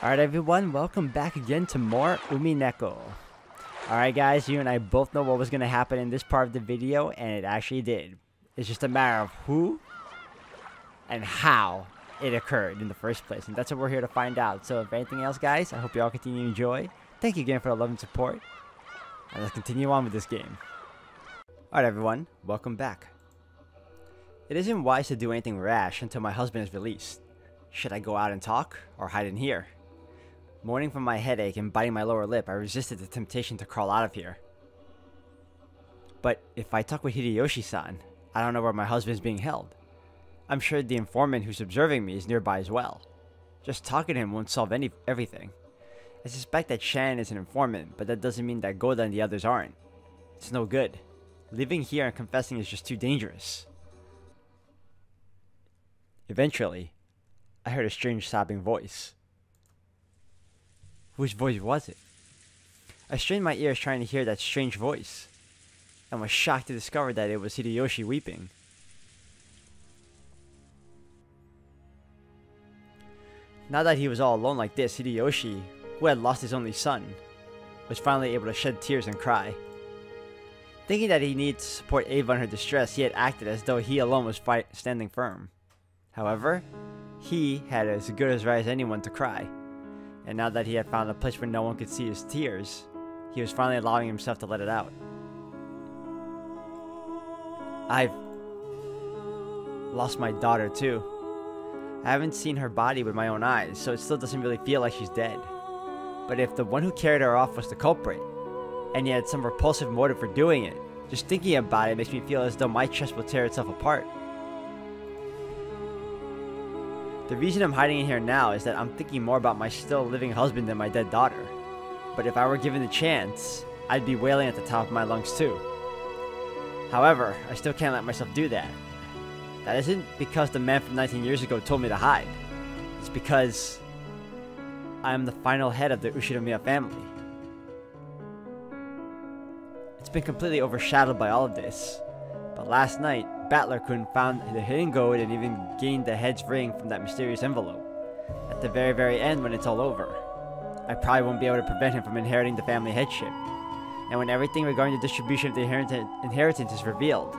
Alright everyone, welcome back again to more Umineko. Alright guys, you and I both know what was going to happen in this part of the video, and it actually did. It's just a matter of who and how it occurred in the first place, and that's what we're here to find out. So if anything else guys, I hope you all continue to enjoy. Thank you again for the love and support, and let's continue on with this game. Alright everyone, welcome back. It isn't wise to do anything rash until my husband is released. Should I go out and talk, or hide in here? Moaning from my headache and biting my lower lip, I resisted the temptation to crawl out of here. But if I talk with Hideyoshi-san, I don't know where my husband is being held. I'm sure the informant who's observing me is nearby as well. Just talking to him won't solve everything. I suspect that Shan is an informant, but that doesn't mean that Goda and the others aren't. It's no good. Living here and confessing is just too dangerous. Eventually, I heard a strange sobbing voice. Whose voice was it? I strained my ears trying to hear that strange voice, and was shocked to discover that it was Hideyoshi weeping. Now that he was all alone like this, Hideyoshi, who had lost his only son, was finally able to shed tears and cry. Thinking that he needed to support Ava in her distress, he had acted as though he alone was standing firm. However, he had as good as right as anyone to cry, and now that he had found a place where no one could see his tears, he was finally allowing himself to let it out. I've lost my daughter too. I haven't seen her body with my own eyes, so it still doesn't really feel like she's dead. But if the one who carried her off was the culprit, and he had some repulsive motive for doing it, just thinking about it makes me feel as though my chest will tear itself apart. The reason I'm hiding in here now is that I'm thinking more about my still living husband than my dead daughter. But if I were given the chance, I'd be wailing at the top of my lungs too. However, I still can't let myself do that. That isn't because the man from 19 years ago told me to hide. It's because I am the final head of the Uchinomiya family. It's been completely overshadowed by all of this. But last night, Battler-kun found the hidden gold and even gained the head's ring from that mysterious envelope. At the very end, when it's all over, I probably won't be able to prevent him from inheriting the family headship. And when everything regarding the distribution of the inheritance is revealed,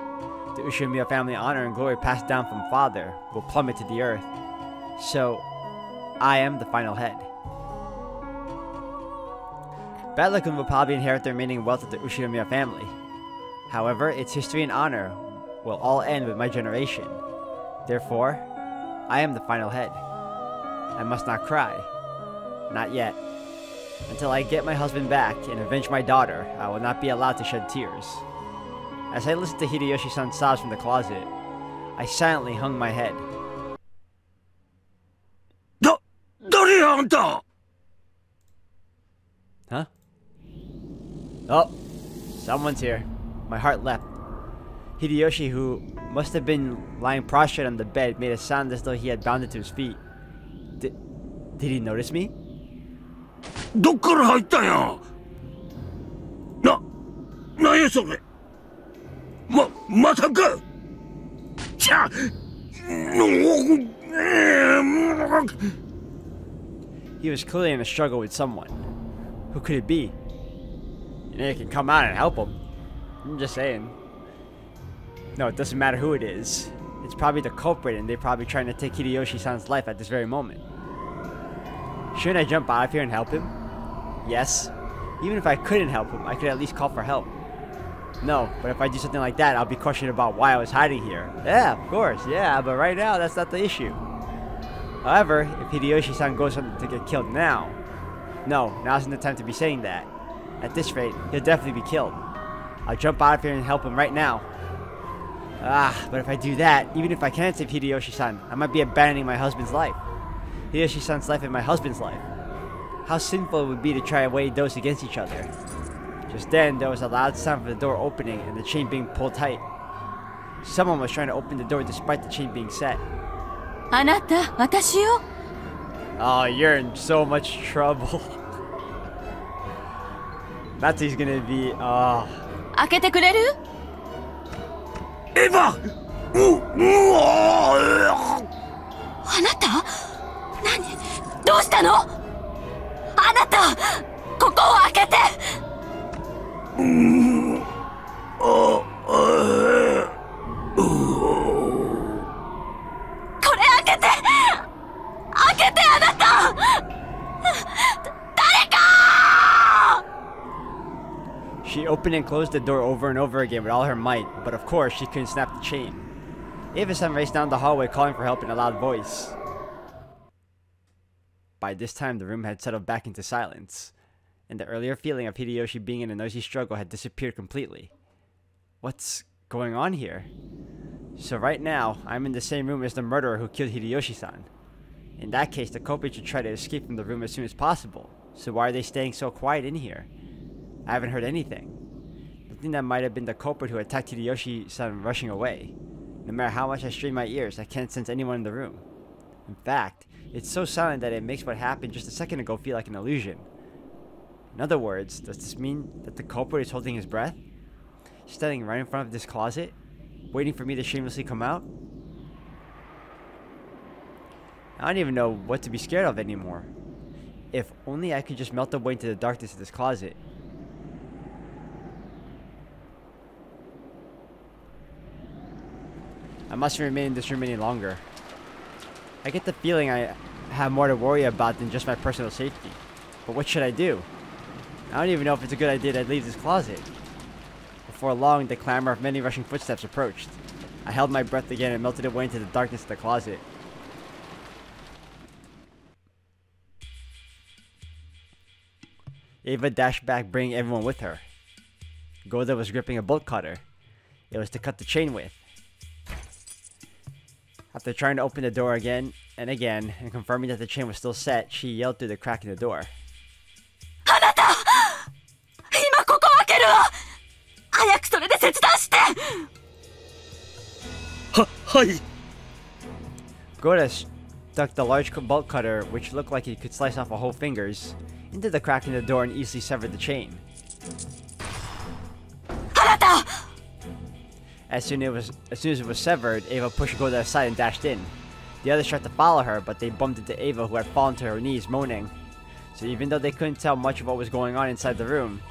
the Uchinomiya family honor and glory passed down from father will plummet to the earth. So, I am the final head. Battler-kun will probably inherit the remaining wealth of the Uchinomiya family. However, its history and honor will all end with my generation. Therefore, I am the final head. I must not cry. Not yet. Until I get my husband back and avenge my daughter, I will not be allowed to shed tears. As I listened to Hideyoshi-san's sobs from the closet, I silently hung my head. Huh? Oh, someone's here. My heart leapt. Hideyoshi, who must have been lying prostrate on the bed, made a sound as though he had bounded to his feet. Did he notice me? He was clearly in a struggle with someone. Who could it be? You know, you can come out and help him. I'm just saying. No, it doesn't matter who it is. It's probably the culprit, and they're probably trying to take Hideyoshi-san's life at this very moment. Shouldn't I jump out of here and help him? Yes. Even if I couldn't help him, I could at least call for help. No, but if I do something like that, I'll be questioned about why I was hiding here. Yeah, of course, yeah, but right now, that's not the issue. However, if Hideyoshi-san goes to get killed now, no, now's not the time to be saying that. At this rate, he'll definitely be killed. I'll jump out of here and help him right now. But if I do that, even if I can save Hideyoshi-san, I might be abandoning my husband's life. Hideyoshi-san's life and my husband's life. How sinful it would be to try to weigh those against each other. Just then, there was a loud sound from the door opening and the chain being pulled tight. Someone was trying to open the door despite the chain being set. Oh, you're in so much trouble. Natsu's gonna be, Eva! あなた？何？どうしたの？なた、ここを開けて。これ開けて、開けて、あなた。誰か。 She opened and closed the door over and over again with all her might, but of course she couldn't snap the chain. Ava-san raced down the hallway calling for help in a loud voice. By this time, the room had settled back into silence, and the earlier feeling of Hideyoshi being in a noisy struggle had disappeared completely. What's going on here? So right now, I'm in the same room as the murderer who killed Hideyoshi-san. In that case, the culprit should try to escape from the room as soon as possible. So why are they staying so quiet in here? I haven't heard anything. Nothing that might have been the culprit who attacked Hideyoshi-san rushing away. No matter how much I strain my ears, I can't sense anyone in the room. In fact, it's so silent that it makes what happened just a second ago feel like an illusion. In other words, does this mean that the culprit is holding his breath? Standing right in front of this closet? Waiting for me to shamelessly come out? I don't even know what to be scared of anymore. If only I could just melt away into the darkness of this closet. I mustn't remain in this room any longer. I get the feeling I have more to worry about than just my personal safety. But what should I do? I don't even know if it's a good idea to leave this closet. Before long, the clamor of many rushing footsteps approached. I held my breath again and melted away into the darkness of the closet. Ava dashed back, bringing everyone with her. Goda was gripping a bolt cutter. It was to cut the chain with. After trying to open the door again and again, and confirming that the chain was still set, she yelled through the crack in the door. Anata! Ima koko akeru wa! Hayaku sore de setsudan shite! Hai! Goda stuck the large bolt cutter, which looked like it could slice off a whole fingers, into the crack in the door and easily severed the chain. Anata! As soon as it was severed, Ava pushed Goda aside and dashed in. The others tried to follow her, but they bumped into Ava, who had fallen to her knees, moaning. So even though they couldn't tell much of what was going on inside the room,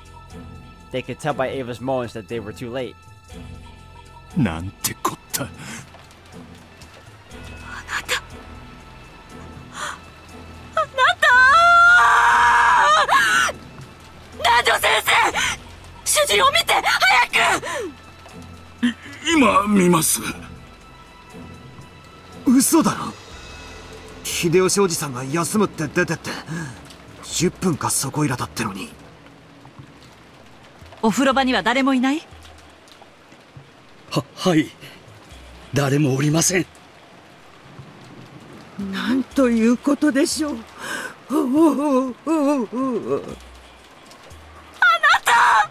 they could tell by Ava's moans that they were too late. Nante kotta. Anata! Anata! Nanjo sensei! Shujin o mite! Hayaku! 今見ます。嘘だろ。秀吉おじさんが休むって出てって10分かそこいらだってのに。お風呂場には誰もいない？はい。誰もおりません。なんということでしょう。あなた！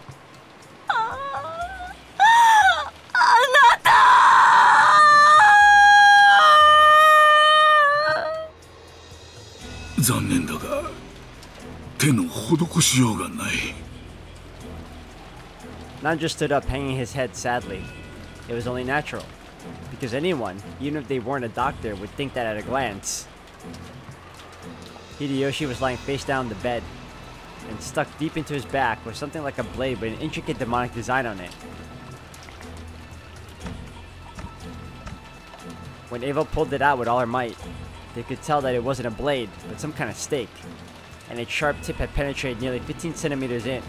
残念だが手の施しようがない。Nanjo stood up, hanging his head sadly. It was only natural, because anyone, even if they weren't a doctor, would think that at a glance. Hideyoshi was lying face down on the bed, and stuck deep into his back was something like a blade with an intricate demonic design on it. When Ava pulled it out with all her might, they could tell that it wasn't a blade, but some kind of stake, and its sharp tip had penetrated nearly 15 centimeters in.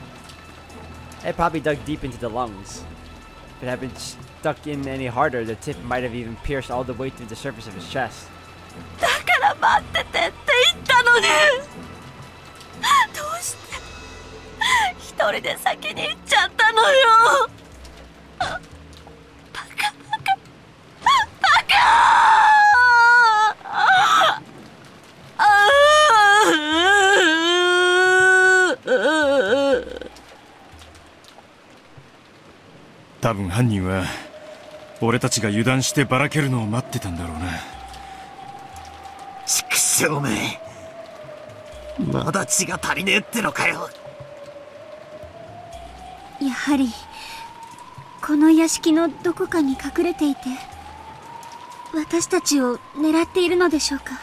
It probably dug deep into the lungs. If it had been stuck in any harder, the tip might have even pierced all the way through the surface of his chest. だから待っててって言ったのに。どうして一人で先に行っちゃったのよ。バカバカバカ。多分犯人は俺たちが油断してばらけるのを待ってたんだろうな。ちくしょうめ、まだ血が足りねえってのかよ。やはりこの屋敷のどこかに隠れていて私たちを狙っているのでしょうか。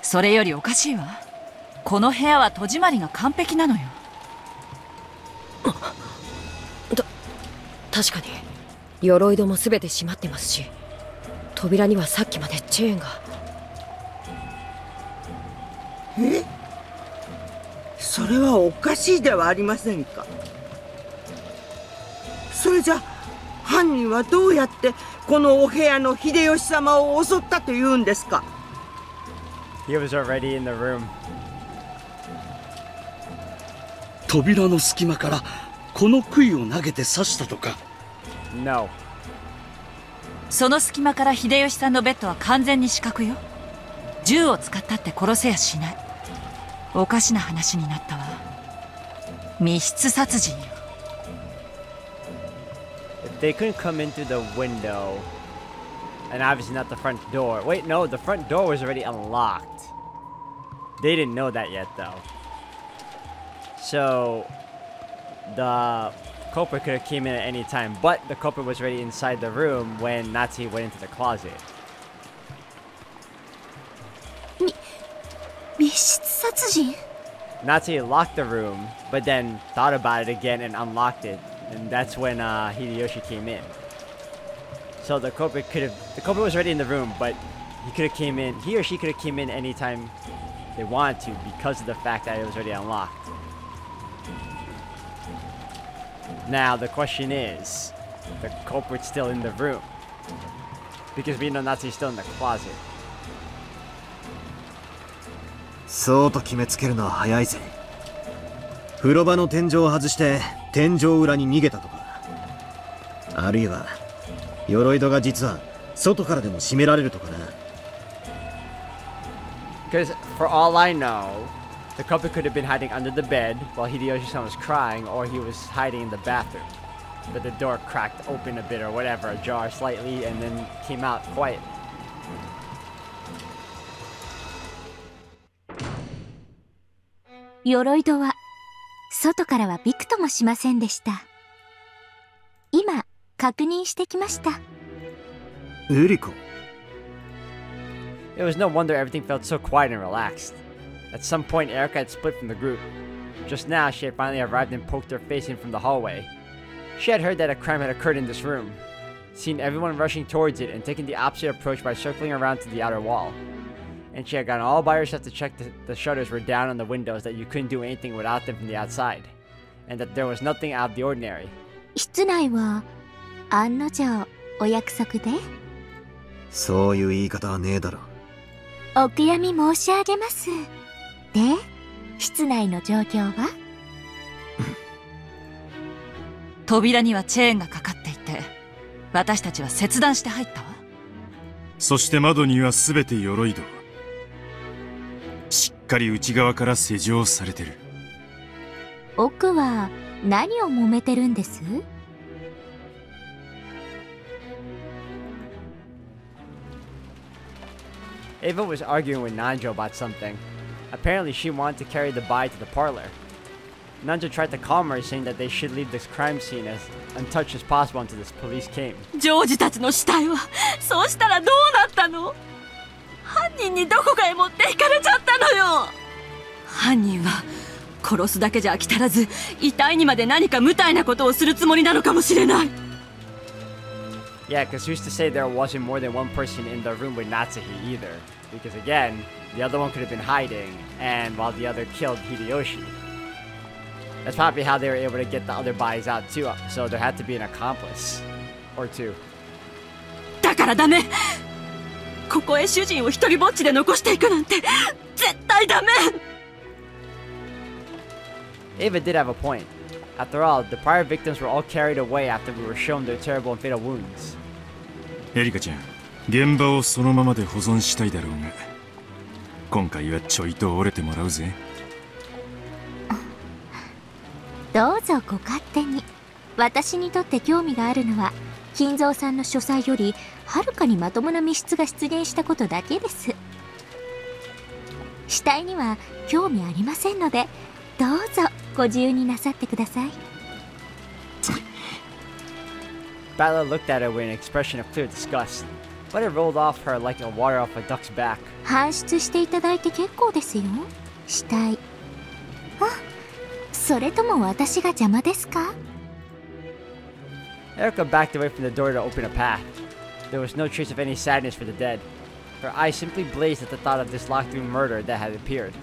それよりおかしいわ。この部屋は戸締まりが完璧なのよ。確かに鎧戸も全て閉まってますし、扉にはさっきまでチェーンが。え？それはおかしいではありませんか。それじゃ犯人はどうやってこのお部屋の秀吉様を襲ったというんですか。 He was already in the room. 扉の隙間からこの杭を投げて刺したとか。 No. その隙間から秀吉さんのベッドは完全に死角よ。銃を使ったって殺せやしない。おかしな話になったわ。密室殺人よ。If they couldn't come in through the window, and obviously not the front door. Wait, no, the front door was already unlocked. They didn't know that yet, though. So, the culprit could have came in at any time, but the culprit was already inside the room when Nazi went into the closet. 密室殺人？ Nazi locked the room, but then thought about it again and unlocked it, and that's when Hideyoshi came in. So the culprit was already in the room, but he or she could have came in anytime they wanted to because of the fact that it was already unlocked. Now the question is, the culprit's still in the room because we know Nazi's still in the closet. そうと決めつけるのは早いぜ。風呂場の天井を外して天井裏に逃げたとか、あるいは鎧戸が実は外からでも閉められるとかな。 Because for all I know, the culprit could have been hiding under the bed while Hideyoshi-san was crying, or he was hiding in the bathroom. But the door cracked open a bit or whatever, ajar slightly, and then came out quiet. 鎧戸は外からはびくともしませんでした。今確認してきました。エリコ。 It was no wonder everything felt so quiet and relaxed. At some point, Erica had split from the group. Just now, she had finally arrived and poked her face in from the hallway. She had heard that a crime had occurred in this room, seen everyone rushing towards it, and taken the opposite approach by circling around to the outer wall. And she had gone all by herself to check the shutters were down on the windows, that you couldn't do anything without them from the outside, and that there was nothing out of the ordinary. 室内は案の定お約束で？そういう言い方はねえだろ。お悔やみ申し上げます。で、室内の状況は？扉にはチェーンがかかっていて、私たちは切断して入ったわ。そして窓には全て鎧戸。しっかり内側から施錠されてる。奥は何を揉めてるんです？ Ava was arguing with Nanjo about something. Apparently, she wanted to carry the body to the parlor. Nanjo tried to calm her, saying that they should leave this crime scene as untouched as possible until the police came. ジョージたちの死体はそうしたらどうなったの？犯人にどこかへ持っていかれちゃったのよ。犯人は殺すだけじゃ飽き足らず、遺体にまで何か無体なことをするつもりなのかもしれない。 Yeah, because who's to say there wasn't more than one person in the room with Natsuhi either? Because again, the other one could have been hiding, and while the other killed Hideyoshi. That's probably how they were able to get the other bodies out too, so there had to be an accomplice. Or two. だからダメ。ここへ主人を一人ぼっちで残していくなんて絶対ダメ。 Ava did have a point. After all, the prior victims were all carried away after we were shown their terrible and fatal wounds. エリカちゃん、現場をそのままで保存したいだろうが、今回はちょいと折れてもらうぜ。どうぞご勝手に。私にとって興味があるのは金蔵さんの書斎よりはるかにまともな密室が出現したことだけです。死体には興味ありませんので、どうぞご自由になさってください。Bella looked at her with an expression of clear disgust, but it rolled off her like a water off a duck's back. 搬出していただいて結構ですよ。したい。あ、それとも私が邪魔ですか？ Erica backed away from the door to open a path. There was no trace of any sadness for the dead. Her eyes simply blazed at the thought of this locked-room murder that had appeared.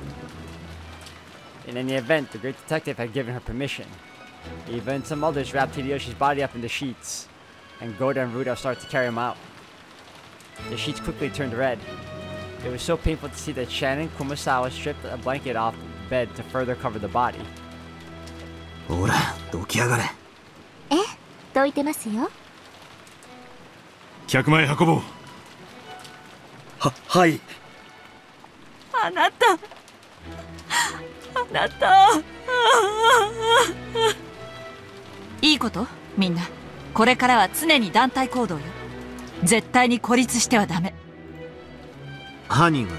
In any event, the great detective had given her permission. Eva and some others wrapped Hideyoshi's body up in the sheets, and Goda and Ruda started to carry him out. The sheets quickly turned red. It was so painful to see that Shannon Kumasawa stripped a blanket off the bed to further cover the body. ほら、どきやがれ。え、どいてますよ。100枚運ぼう。はい。あなた、あなた。いいこと？みんな。これからは常に団体行動よ。絶対に孤立してはダメ。犯人は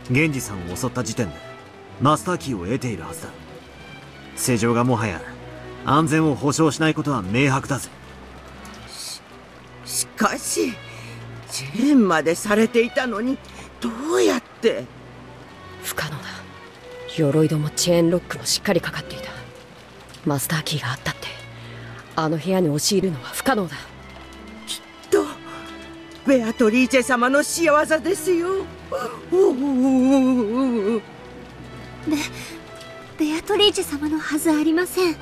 源氏さんを襲った時点でマスターキーを得ているはずだ。世情がもはや安全を保証しないことは明白だぜ。しかしチェーンまでされていたのにどうやって。不可能だ。鎧戸もチェーンロックもしっかりかかっていた。マスターキーがあったってあの部屋に押し入るのは不可能だ。きっとベアトリーチェ様の仕業ですよ。ベアトリーチェ様のはずありません。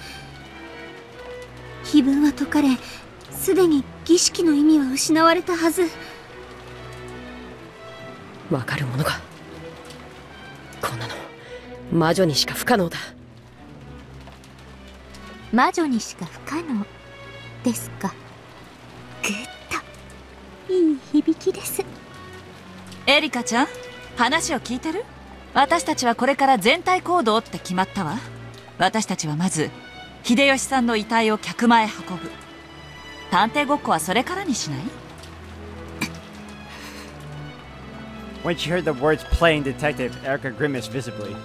碑文は解かれ、すでに儀式の意味は失われたはず。わかるものが。こんなの魔女にしか不可能だ。魔女にしか不可能ですか。グッといい響きです。エリカちゃん、話を聞いてる？私たちはこれから全体行動って決まったわ。私たちはまず秀吉さんの遺体を客間へ運ぶ。探偵ごっこはそれからにしない？ When she heard the words playing detective, Erica grimaced visibly.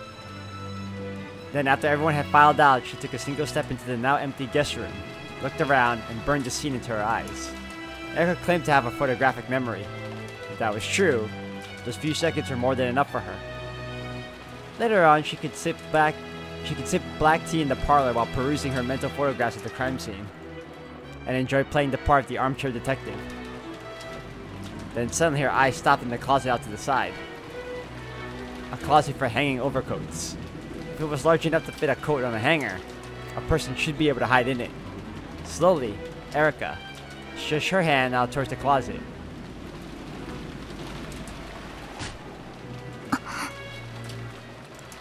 Then, after everyone had filed out, she took a single step into the now empty guest room, looked around, and burned the scene into her eyes. Erica claimed to have a photographic memory. If that was true, those few seconds were more than enough for her. Later on, she could sip black tea in the parlor while perusing her mental photographs of the crime scene, and enjoy playing the part of the armchair detective. Then suddenly her eyes stopped in the closet out to the side. A closet for hanging overcoats. If it was large enough to fit a coat on a hanger, a person should be able to hide in it. Slowly, Erica stretched her hand out towards the closet.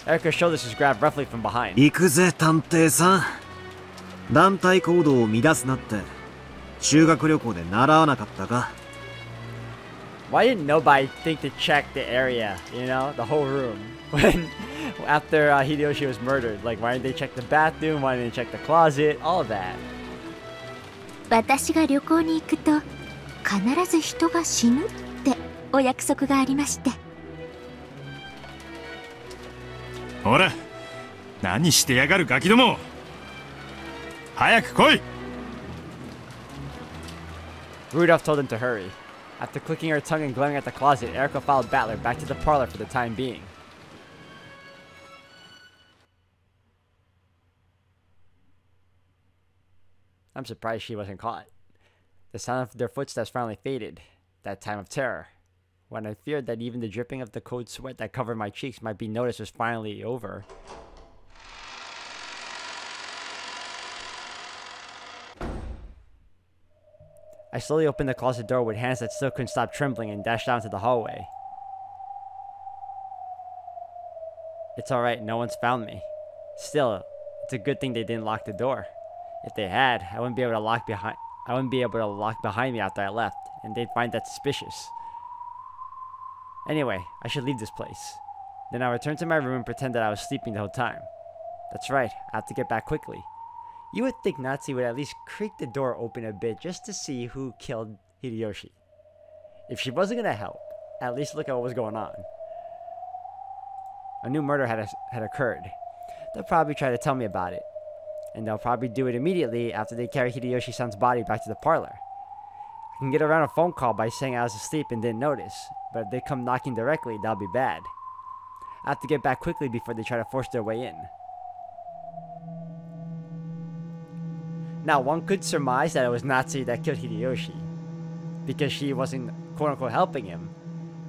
Erica's shoulders was grabbed roughly from behind. 行くぜ探偵さん。団体行動を乱すなって修学旅行で習わなかったか？ Why didn't nobody think to check the area, you know, the whole room, when after Hideyoshi was murdered? Like, why didn't they check the bathroom? Why didn't they check the closet? All of that. 私が旅行に行くと必ず人が死ぬってお約束がありまして。ほら、何してやがるガキども。早く来い。Rudolph told him to hurry. After clicking her tongue and glaring at the closet, Erica followed Battler back to the parlor for the time being. I'm surprised she wasn't caught. The sound of their footsteps finally faded, that time of terror. When I feared that even the dripping of the cold sweat that covered my cheeks might be noticed was finally over. I slowly opened the closet door with hands that still couldn't stop trembling and dashed down to the hallway. It's alright, no one's found me. Still, it's a good thing they didn't lock the door. If they had, I wouldn't be able to lock behind me after I left, and they'd find that suspicious. Anyway, I should leave this place. Then I returned to my room and pretend that I was sleeping the whole time. That's right, I have to get back quickly. You would think Natsu would at least creak the door open a bit just to see who killed Hideyoshi. If she wasn't gonna help, at least look at what was going on. A new murder had occurred. They'll probably try to tell me about it. And they'll probably do it immediately after they carry Hideyoshi-san's body back to the parlor. I can get around a phone call by saying I was asleep and didn't notice, but if they come knocking directly, that'll be bad. I have to get back quickly before they try to force their way in. Now, one could surmise that it was Natsu that killed Hideyoshi, because she wasn't quote-unquote helping him,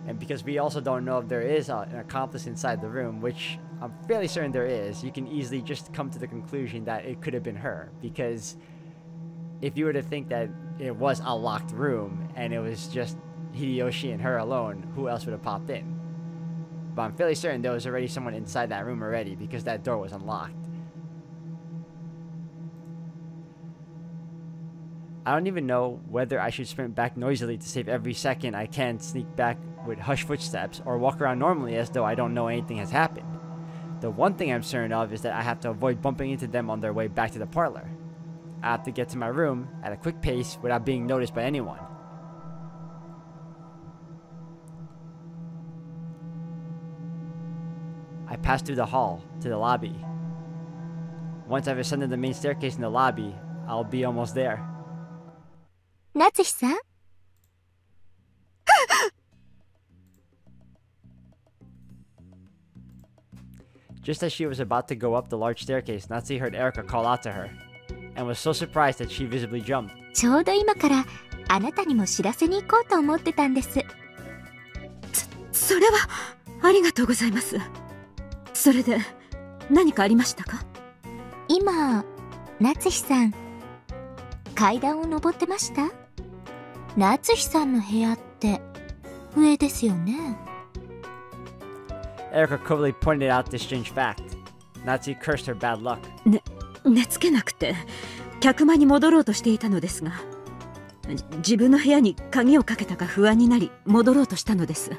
and because we also don't know if there is an accomplice inside the room, which I'm fairly certain there is. You can easily just come to the conclusion that it could have been her, because if you were to think that it was a locked room and it was just Hideyoshi and her alone, who else would have popped in? But I'm fairly certain there was already someone inside that room already, because that door was unlocked. I don't even know whether I should sprint back noisily to save every second I can sneak back with hushed footsteps, or walk around normally as though I don't know anything has happened. The one thing I'm certain of is that I have to avoid bumping into them on their way back to the parlor. I have to get to my room at a quick pace without being noticed by anyone. I pass through the hall to the lobby. Once I've ascended the main staircase in the lobby, I'll be almost there. Natsuhi-san? Just as she was about to go up the large staircase, Natsuhi heard Erika call out to her, and was so surprised that she visibly jumped. ちょうど今からあなたにも知らせに行こうと思ってたんです。それはありがとうございます。それで何かありましたか？今、Natsuhiさん、階段を登ってました？Natsuhiさんの部屋って上ですよね。Erika covertly pointed out this strange fact. Natsuhi cursed her bad luck. 寝つけなくて客間に戻ろうとしていたのですが、自分の部屋に鍵をかけたか不安になり戻ろうとしたのです。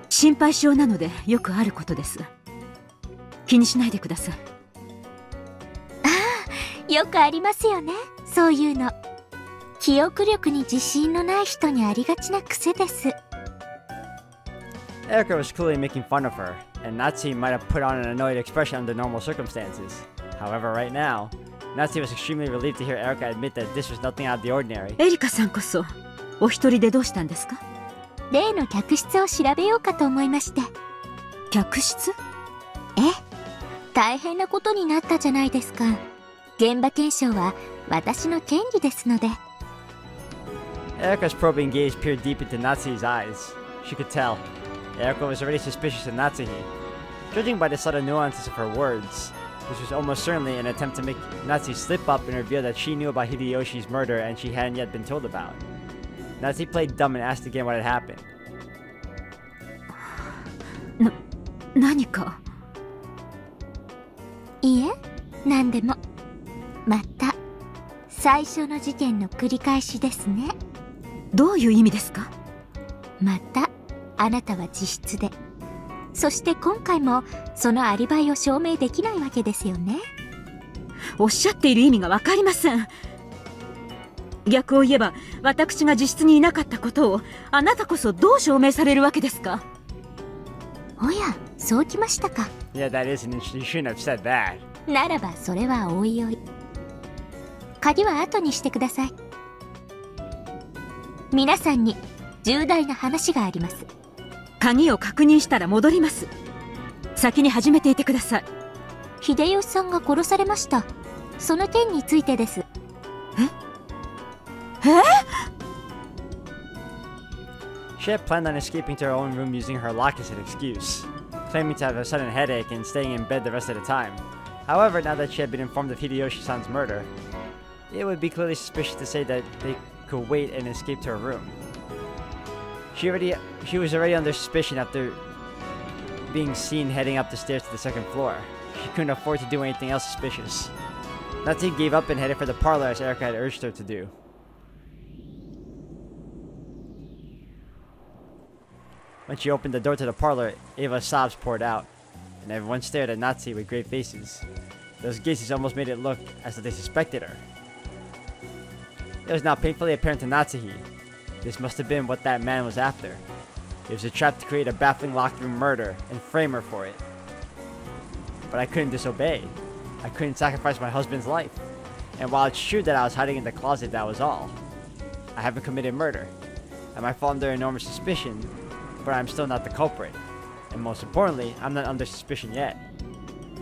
心配性なのでよくあることです。気にしないでください。ああ、よくありますよね、そういうの。記憶力に自信のない人にありがちな癖です。Erika was clearly making fun of her, and Natsuhi might have put on an annoyed expression under normal circumstances. However, right now, Natsuhi was extremely relieved to hear Erika admit that this was nothing out of the ordinary. エリカさんこそお一人でどうしたんですか？例の客室を調べようかと思いまして。客室？ええ、大変なことになったじゃないですか。現場検証は私の権利ですので。Erika's probing gaze peered deep into Natsuhi's eyes. She could tell. Erika was already suspicious of Natsuhi. Judging by the subtle nuances of her words, this was almost certainly an attempt to make Natsuhi slip up and reveal that she knew about Hideyoshi's murder and she hadn't yet been told about. Natsuhi played dumb and asked again what had happened. 何か？いいえ、何でも。また最初の事件の繰り返しですね。どういう意味ですか？またあなたは自室で、そして今回もそのアリバイを証明できないわけですよね。おっしゃっている意味がわかりません。逆を言えば私が自室にいなかったことをあなたこそどう証明されるわけですか？おや、そうきましたか。Yeah, that is an interesting. You shouldn't have said that. ならばそれはおいおい。鍵は後にしてください。皆さんに重大な話があります。鍵を確認したら戻ります。先に始めていてください。秀吉さんが殺されました。その件についてです。え？She had planned on escaping to her own room using her lock as an excuse, claiming to have a sudden headache and staying in bed the rest of the time. However, now that she had been informed of Hideyoshi-san's murder, it would be clearly suspicious to say that they could wait and escape to her room. She was already under suspicion after being seen heading up the stairs to the second floor. She couldn't afford to do anything else suspicious. Natsuhi gave up and headed for the parlor as Erika had urged her to do. When she opened the door to the parlor, Ava's sobs poured out, and everyone stared at Natsuhi with grave faces. Those gazes almost made it look as though they suspected her. It was now painfully apparent to Natsuhi. This must have been what that man was after. It was a trap to create a baffling locked room murder and frame her for it. But I couldn't disobey. I couldn't sacrifice my husband's life. And while it's true that I was hiding in the closet, that was all. I haven't committed murder. I might fall under enormous suspicion, but I'm still not the culprit. And most importantly, I'm not under suspicion yet.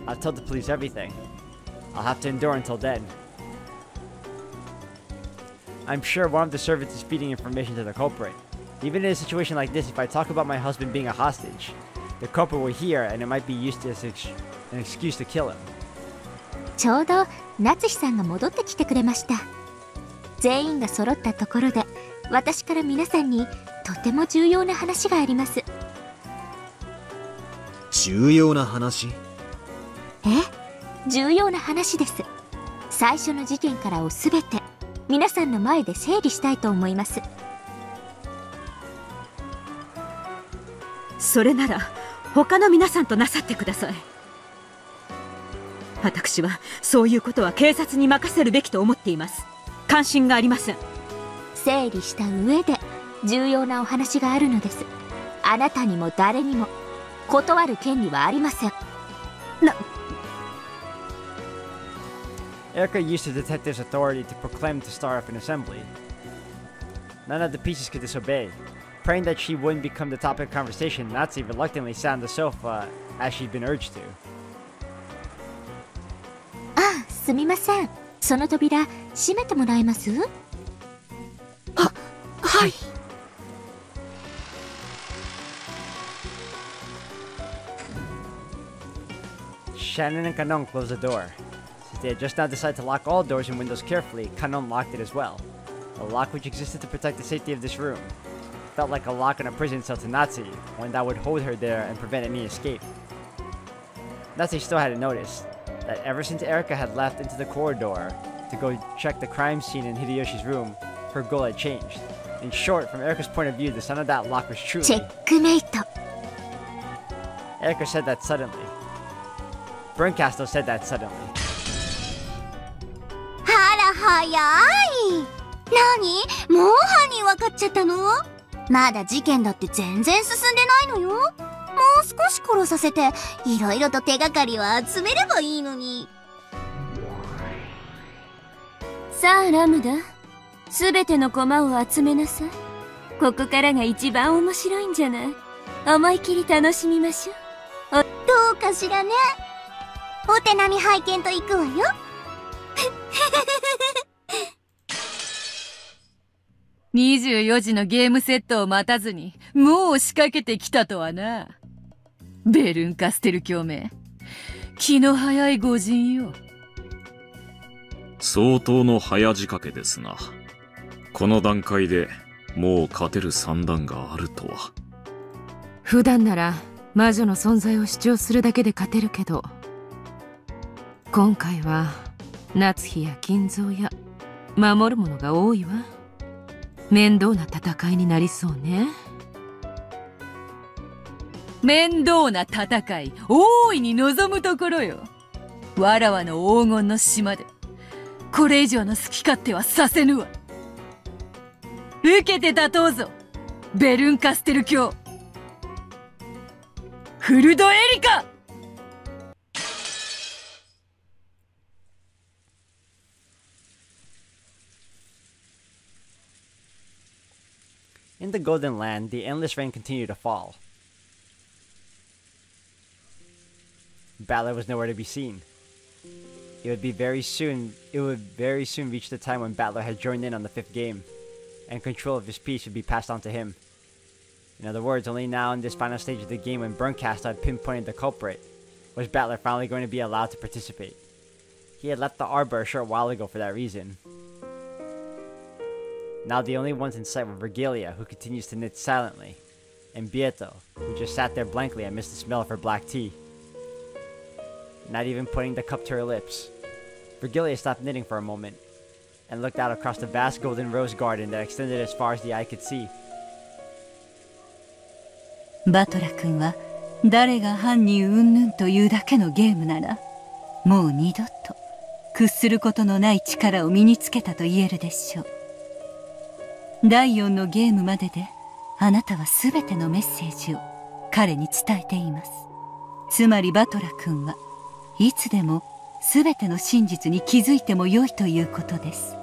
I've told the police everything. I'll have to endure until then. I'm sure one of the servants is feeding information to the culprit. Even in a situation like this, if I talk about my husband being a hostage, the culprit will hear and it might be used as an excuse to kill him. ちょうど夏日さんが戻ってきてくれました。全員が揃ったところで、私から皆さんにとても重要な話があります。重要な話？重要な話です。最初の事件からをすべて皆さんの前で整理したいと思います。それなら他の皆さんとなさってください。私はそういうことは警察に任せるべきと思っています。関心がありません。整理した上で重要なお話があるのです。あなたにも誰にも断る権利はありません。Erica used the detective's authority to proclaim to start up an assembly. None of the pieces could disobey. Praying that she wouldn't become the topic of conversation, Natsu reluctantly sat on the sofa as she'd been urged to. あ、すみません。その扉閉めてもらえます？はい。Shannon and Kanon closed the door. Since they had just now decided to lock all doors and windows carefully, Kanon locked it as well. A lock which existed to protect the safety of this room. Felt like a lock on a prison cell to Natsu, one that would hold her there and prevent any escape. Natsu still hadn't noticed that ever since Erica had left into the corridor to go check the crime scene in Hideyoshi's room, her goal had changed. In short, from Erica's point of view, the sound of that lock was truly... チェックメイト。Erica said that suddenly. Burncasto said that suddenly. あら、早い。何？もう犯人分かっちゃったの？まだ事件だって全然進んでないのよ。もう少し殺させて、いろいろと手がかりを集めればいいのに。さあ、ラムダ。すべての駒を集めなさい。ここからが一番面白いんじゃない？思い切り楽しみましょう。どうかしらね。お手並み拝見と行くわよ。24時のゲームセットを待たずに、もう仕掛けてきたとはな。ベルンカステル教名。気の早い御仁よ。相当の早仕掛けですな。この段階でもう勝てる算段があるとは。普段なら魔女の存在を主張するだけで勝てるけど、今回は夏日や金蔵や守るものが多いわ。面倒な戦いになりそうね。面倒な戦い、大いに望むところよ。わらわの黄金の島で、これ以上の好き勝手はさせぬわ。受けて立とうぞ、ベルンカステル教。フルドエリカ。In the Golden Land, the endless rain continued to fall. Battler was nowhere to be seen. It would very soon reach the time when Battler had joined in on the 5th game, and control of his piece would be passed on to him. In other words, only now in this final stage of the game when Burncaster had pinpointed the culprit, was Battler finally going to be allowed to participate. He had left the Arbor a short while ago for that reason. Now the only ones in sight were Virgilia, who continues to knit silently, and Bieto, who just sat there blankly and missed the smell of her black tea. Not even putting the cup to her lips. Virgilia stopped knitting for a moment, and looked out across the vast golden rose garden that extended as far as the eye could see. バトラ君は誰が犯人云々というだけのゲームなら、もう二度と屈することのない力を身につけたと言えるでしょう。第4のゲームまでで、あなたは全てのメッセージを彼に伝えています。つまりバトラ君はいつでも全ての真実に気づいても良いということです。